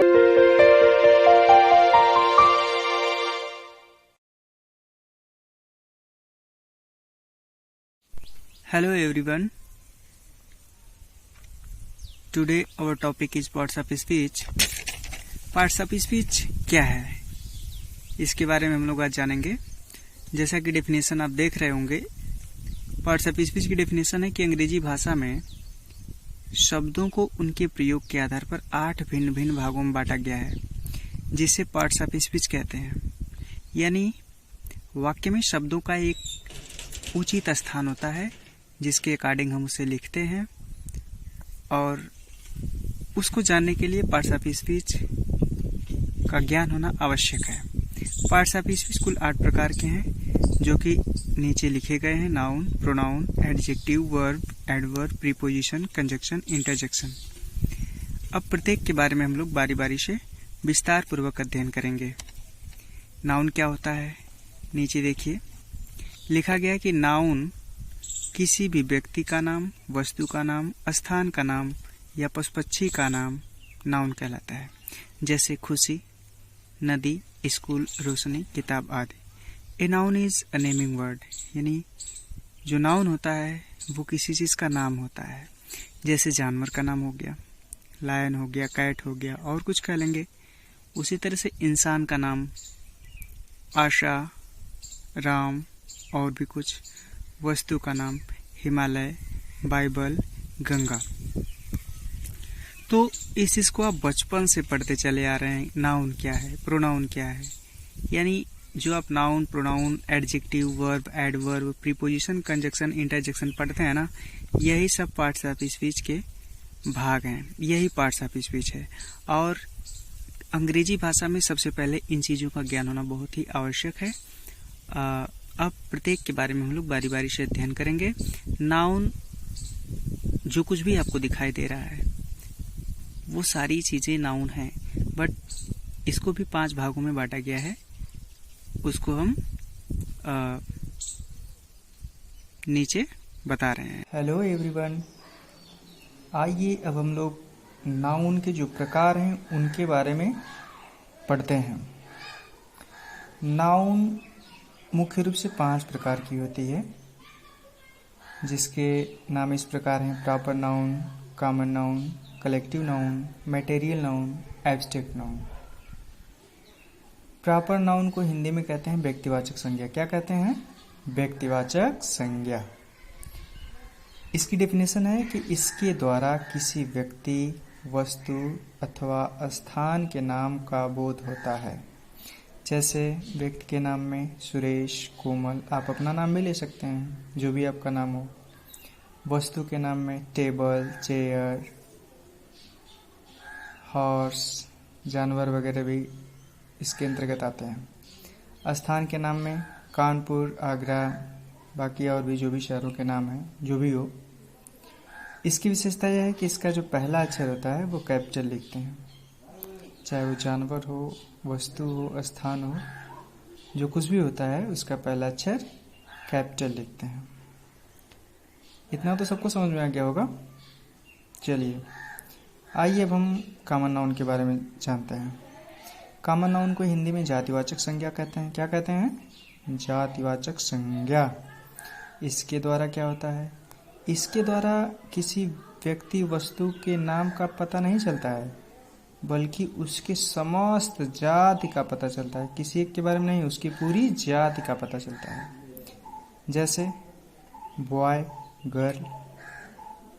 Hello everyone. Today our topic is parts of speech. Parts of speech क्या है, इसके बारे में हम लोग आज जानेंगे। जैसा कि डेफिनेशन आप देख रहे होंगे, पार्ट्स ऑफ स्पीच की डेफिनेशन है कि अंग्रेजी भाषा में शब्दों को उनके प्रयोग के आधार पर 8 भिन्न भिन्न भागों में बांटा गया है, जिसे पार्ट्स ऑफ स्पीच कहते हैं। यानी वाक्य में शब्दों का एक उचित स्थान होता है जिसके अकॉर्डिंग हम उसे लिखते हैं, और उसको जानने के लिए पार्ट्स ऑफ स्पीच का ज्ञान होना आवश्यक है। पार्ट्स ऑफ स्पीच कुल 8 प्रकार के हैं, जो कि नीचे लिखे गए हैं। Noun, pronoun, adjective, verb, adverb, preposition, conjunction, interjection. अब प्रत्येक के बारे में हम लोग बारी बारी से विस्तार पूर्वक अध्ययन करेंगे। नाउन क्या होता है, नीचे देखिए लिखा गया है कि नाउन किसी भी व्यक्ति का नाम, वस्तु का नाम, स्थान का नाम या पशु पक्षी का नाम नाउन कहलाता है। जैसे खुशी, नदी, स्कूल, रोशनी, किताब आदि। A noun is a naming word, यानी जो नाउन होता है वो किसी चीज का नाम होता है। जैसे जानवर का नाम हो गया, लायन हो गया, कैट हो गया, और कुछ कह लेंगे। उसी तरह से इंसान का नाम आशा, राम, और भी कुछ। वस्तु का नाम हिमालय, बाइबल, गंगा। तो इस चीज को आप बचपन से पढ़ते चले आ रहे हैं। नाउन क्या है, प्रोनाउन क्या है, यानी जो आप noun, pronoun, adjective, verb, adverb, preposition, conjunction, interjection पढ़ते हैं ना, यही सब पार्ट्स ऑफ स्पीच के भाग हैं। यही पार्ट्स ऑफ स्पीच है। और अंग्रेजी भाषा में सबसे पहले इन चीजों का ज्ञान होना बहुत ही आवश्यक है। अब प्रत्येक के बारे में हम लोग बारी बारी से अध्ययन करेंगे। नाउन, जो कुछ भी आपको दिखाई दे रहा है वो सारी चीजें नाउन हैं, बट इसको भी 5 भागों में बांटा गया है। उसको हम नीचे बता रहे हैं। हेलो एवरीवन, आइए अब हम लोग नाउन के जो प्रकार हैं उनके बारे में पढ़ते हैं। नाउन मुख्य रूप से 5 प्रकार की होती है, जिसके नाम इस प्रकार हैं: proper noun, common noun, collective noun, material noun, abstract noun. Proper noun को हिंदी में कहते हैं व्यक्तिवाचक संज्ञा। क्या कहते हैं? व्यक्तिवाचक संज्ञा। इसकी डेफिनेशन है कि इसके द्वारा किसी व्यक्ति, वस्तु अथवा स्थान के नाम का बोध होता है। जैसे व्यक्ति के नाम में सुरेश, कोमल, आप अपना नाम भी ले सकते हैं, जो भी आपका नाम हो। वस्तु के नाम में टेबल, चेयर, हॉर्स, जानवर वगैरह भी इसके अंतर्गत आते हैं। स्थान के नाम में कानपुर, आगरा, बाकी और भी जो भी शहरों के नाम हैं, जो भी हो। इसकी विशेषता यह है कि इसका जो पहला अक्षर होता है वो कैपिटल लिखते हैं। चाहे वो जानवर हो, वस्तु हो, स्थान हो, जो कुछ भी होता है उसका पहला अक्षर कैपिटल लिखते हैं। इतना तो सबको समझ में आ गया होगा। चलिए आइए अब हम कॉमन नाउन के बारे में जानते हैं। कॉमन नाउन को हिंदी में जातिवाचक संज्ञा कहते हैं। क्या कहते हैं? जातिवाचक संज्ञा। इसके द्वारा क्या होता है? इसके द्वारा किसी व्यक्ति, वस्तु के नाम का पता नहीं चलता है, बल्कि उसके समस्त जाति का पता चलता है। किसी एक के बारे में नहीं, उसकी पूरी जाति का पता चलता है। जैसे बॉय, गर्ल।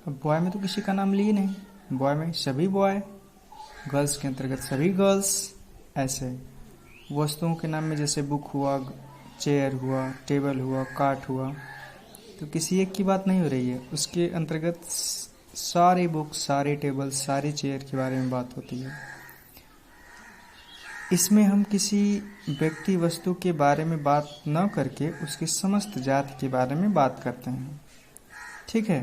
अब बॉय में तो किसी का नाम लिए नहीं, बॉय में सभी बॉय, गर्ल्स के अंतर्गत सभी गर्ल्स। ऐसे वस्तुओं के नाम में जैसे बुक हुआ, चेयर हुआ, टेबल हुआ, काट हुआ, तो किसी एक की बात नहीं हो रही है, उसके अंतर्गत सारे बुक, सारे टेबल, सारे चेयर के बारे में बात होती है। इसमें हम किसी व्यक्ति, वस्तु के बारे में बात न करके उसके समस्त जाति के बारे में बात करते हैं। ठीक है।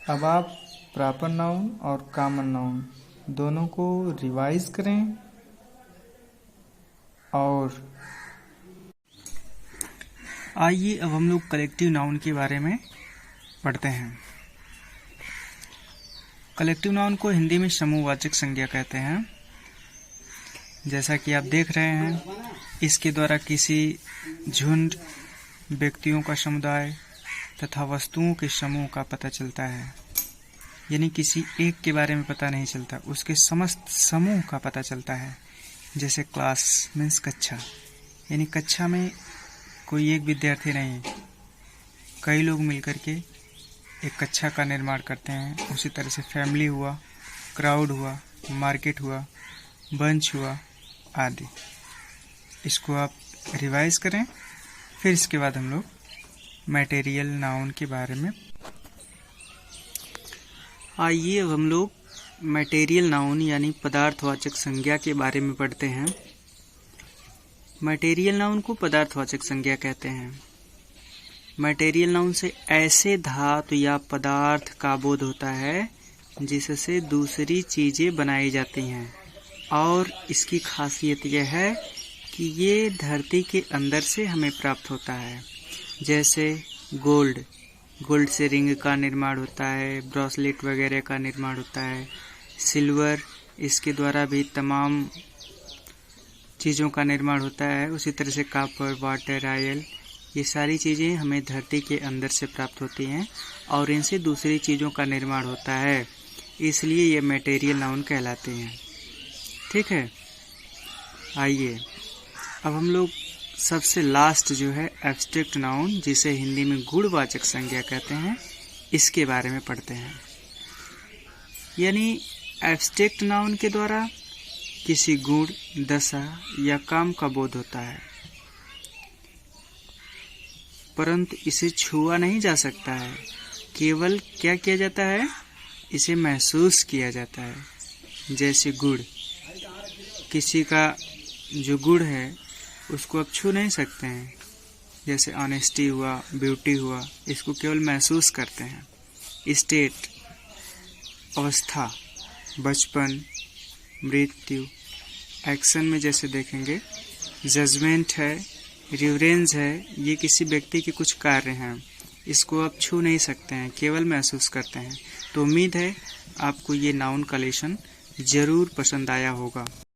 अब आप प्रॉपर नाउन और कॉमन नाउन दोनों को रिवाइज करें और आइए अब हम लोग कलेक्टिव नाउन के बारे में पढ़ते हैं। कलेक्टिव नाउन को हिंदी में समूहवाचक संज्ञा कहते हैं। जैसा कि आप देख रहे हैं, इसके द्वारा किसी झुंड, व्यक्तियों का समुदाय तथा वस्तुओं के समूह का पता चलता है। यानी किसी एक के बारे में पता नहीं चलता, उसके समस्त समूह का पता चलता है। जैसे क्लास मीन्स कक्षा, यानी कक्षा में कोई एक विद्यार्थी नहीं, कई लोग मिलकर के एक कक्षा का निर्माण करते हैं। उसी तरह से फैमिली हुआ, क्राउड हुआ, मार्केट हुआ, बंच हुआ आदि। इसको आप रिवाइज करें, फिर इसके बाद हम लोग मटेरियल नाउन के बारे में। आइए अब हम लोग मटेरियल नाउन यानी पदार्थवाचक संज्ञा के बारे में पढ़ते हैं। मटेरियल नाउन को पदार्थवाचक संज्ञा कहते हैं। मटेरियल नाउन से ऐसे धातु या पदार्थ का बोध होता है जिससे दूसरी चीजें बनाई जाती हैं, और इसकी खासियत यह है कि ये धरती के अंदर से हमें प्राप्त होता है। जैसे गोल्ड से रिंग का निर्माण होता है, ब्रेसलेट वगैरह का निर्माण होता है। सिल्वर, इसके द्वारा भी तमाम चीज़ों का निर्माण होता है। उसी तरह से कॉपर, वाटर, ऑयल, ये सारी चीज़ें हमें धरती के अंदर से प्राप्त होती हैं और इनसे दूसरी चीज़ों का निर्माण होता है, इसलिए ये मटेरियल नाउन कहलाते हैं। ठीक है, आइए अब हम लोग सबसे लास्ट जो है एब्स्ट्रैक्ट नाउन, जिसे हिंदी में गुणवाचक संज्ञा कहते हैं, इसके बारे में पढ़ते हैं। यानी एब्स्ट्रैक्ट नाउन के द्वारा किसी गुण, दशा या काम का बोध होता है, परंतु इसे छुआ नहीं जा सकता है। केवल क्या किया जाता है, इसे महसूस किया जाता है। जैसे गुण, किसी का जो गुण है उसको आप छू नहीं सकते हैं। जैसे ऑनेस्टी हुआ, ब्यूटी हुआ, इसको केवल महसूस करते हैं। स्टेट, अवस्था, बचपन, मृत्यु। एक्शन में जैसे देखेंगे जजमेंट है, रिवरेंज है, ये किसी व्यक्ति के कुछ कार्य हैं, इसको आप छू नहीं सकते हैं, केवल महसूस करते हैं। तो उम्मीद है आपको ये नाउन का लेसन जरूर पसंद आया होगा।